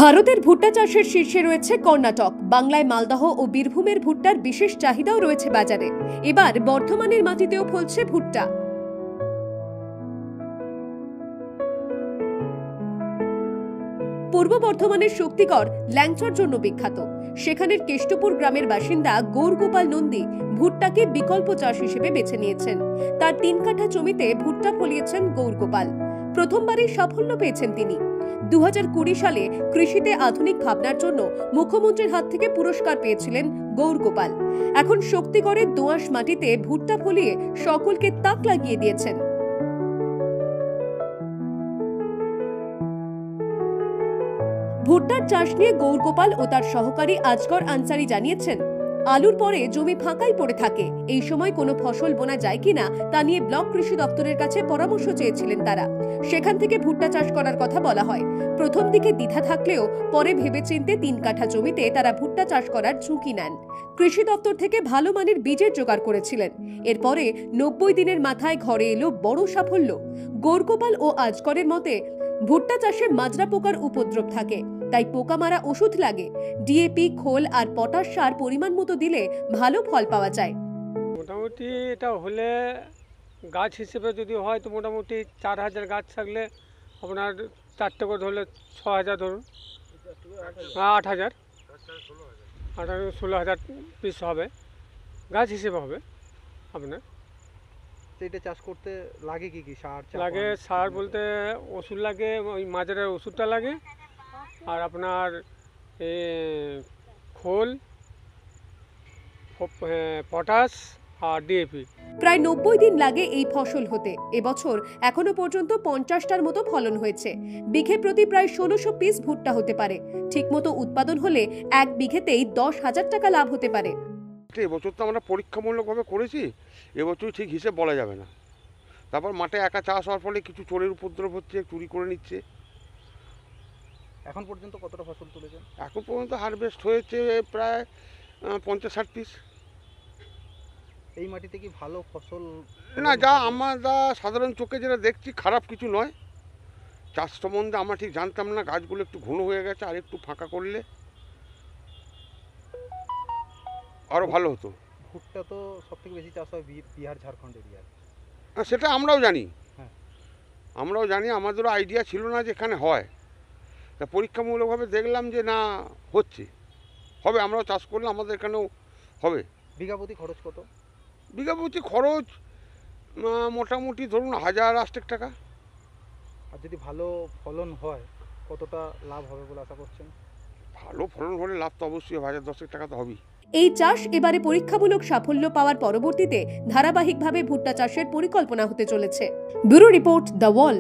ভারতের ভুট্টা চাষের শীর্ষে রয়েছে কর্ণাটক। বাংলায় মালদহ ও বীরভূমের ভুট্টার বিশেষ চাহিদাও রয়েছে বাজারে। এবার বর্ধমানের মাটিতেও ফলছে ভুট্টা। পূর্ব বর্ধমানের শক্তিগড় ল্যাংচার জন্য বিখ্যাত। সেখানের কেষ্টপুর গ্রামের বাসিন্দা গৌরগোপাল নন্দী ভুট্টাকে বিকল্প চাষ হিসেবে বেছে নিয়েছেন। তার 3 কাঠা জমিতে ভুট্টা ফলিয়েছেন গৌরগোপাল। প্রথমবারই সাফল্য পেয়েছেন তিনি। 2020 সালে কৃষিতে আধুনিক ভাবনার জন্য মুখ্যমন্ত্রীর হাত থেকে পুরস্কার পেয়েছিলেন গৌরগোপাল। এখন শক্তিগড়ের দোআঁশ মাটিতে ভুট্টা ফলিয়ে সকলকে তাক লাগিয়ে দিয়েছেন। ভুট্টার চাষ নিয়ে গৌরগোপাল ও তার সহকারী আজগর আনসারি জানিয়েছেন, আলুর পরে জমি ফাঁকাই পড়ে থাকে। এই সময় কোনো ফসল বোনা যায় কিনা তা নিয়ে ব্লক কৃষি দপ্তরের কাছে পরামর্শ চেয়েছিলেন তারা। সেখান থেকে ভুট্টা চাষ করার কথা বলা হয়। প্রথম দিকে দ্বিধা থাকলেও পরে ভেবেচিন্তে 3 কাঠা জমিতে তারা ভুট্টা চাষ করার ঝুঁকি নেন। কৃষি দপ্তর থেকে ভালো মানের বীজের জোগাড় করেছিলেন। এরপরে 90 দিনের মাথায় ঘরে এলো বড় সাফল্য। গৌরগোপাল ও আজগরের মতে ভুট্টা চাষে মাজরা পোকার উপদ্রব থাকে, তাই পোকা মারা ওষুধ লাগে। ডিএপি, খোল আর পটাশ সার পরিমাণ মতো দিলে ভালো ফল পাওয়া যায়। মোটামুটি এটা হলে গাছ হিসেবে যদি হয় তো মোটামুটি 4000 গাছ থাকলে আপনার 4টে করে ধরলে 6000 ধরুন, 8000, 16,000 পিস হবে, গাছ হিসেবে হবে আপনার। এটা চাষ করতে লাগে কি কি সার লাগে? সার বলতে ওষুধ লাগে, ওই মাজরার ওষুধটা লাগে, আর আপনার খোল, পটাশ আর ডিএপি। প্রায় 90 দিন লাগে এই ফসল হতে। এবছর এখনো পর্যন্ত 50টার মতো ফলন হয়েছে। বিঘে প্রতি প্রায় 1600 পিস ভুট্টা হতে পারে। ঠিকমতো উৎপাদন হলে 1 বিঘেতেই 10,000 টাকা লাভ হতে পারে। এবছর তো আমরা পরীক্ষামূলকভাবে করেছি, এবছর ঠিক হিসেব বলা যাবে না। তারপর মাঠে একা চাষ হওয়ার ফলে কিছু চোরের উপদ্রব হচ্ছে, চুরি করে নিচ্ছে। এখন পর্যন্ত কতটা ফসল তুলেছেন? এখন পর্যন্ত হারভেস্ট হয়েছে প্রায় 50-60 পিস। এই মাটিতে কি ভালো ফসল? না, যা আমরা সাধারণ চোখে যেটা দেখছি খারাপ কিছু নয়। চাষ সম্বন্ধে আমরা ঠিক জানতাম না, গাছগুলো একটু ঘন হয়ে গেছে, আর একটু ফাঁকা করলে আরও ভালো হতো। ভুট্টা তো সবথেকে বেশি চাষ হয় বিহার, ঝাড়খণ্ড এরিয়ায়। সেটা আমরাও জানি, হ্যাঁ আমরাও জানি, আমাদেরও আইডিয়া ছিল না যে এখানে হয়। তা পরীক্ষামূলকভাবে দেখলাম যে না, হচ্ছে, হবে, আমরাও চাষ করলে আমাদের এখানেও হবে। বিঘা প্রতি খরচ কত? বিঘা প্রতি খরচ মোটামুটি ধরুন 1000 টাকা। আর যদি ভালো ফলন হয় কতটা লাভ হবে বলে আশা করছেন? ভালো ফলন হলে লাভ তো অবশ্যই 1000-10 টাকা তো হবেই। এই চাষ এবারে পরীক্ষামূলক সাফল্য পাওয়ার পরবর্তীতে ধারাবাহিকভাবে ভুট্টা চাষের পরিকল্পনা হতে চলেছে। Bureau report, the wall.